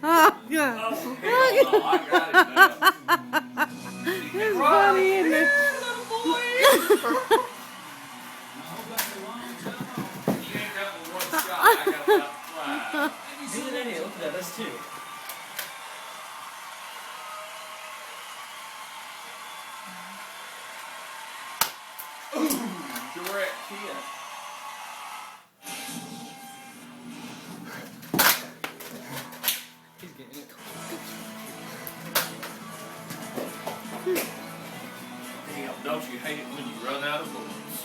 Oh, God. It's funny, isn't it? Look at that, that's two. Direct hit. He's getting it. Damn, don't you hate it when you run out of bullets?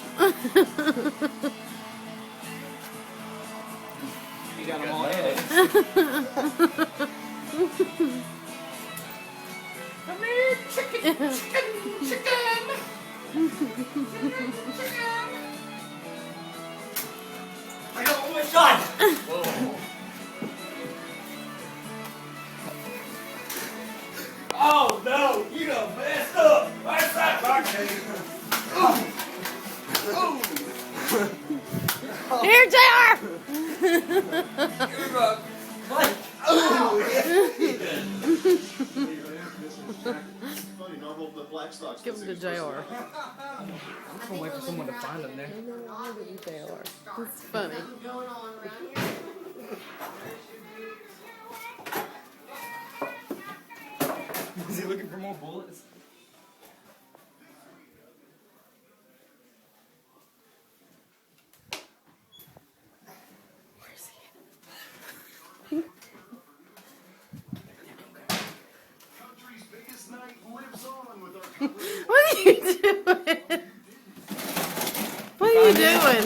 He got them all headed. Come here, chicken, chicken, chicken. I got one shot! Whoa. Oh no, you done messed up. That's that cocktail. Here, JR! Give him to JR. I'm just gonna wait for someone to find him there. JR. It's funny. Is he looking for more bullets? Where's he? What are you doing? What are you doing?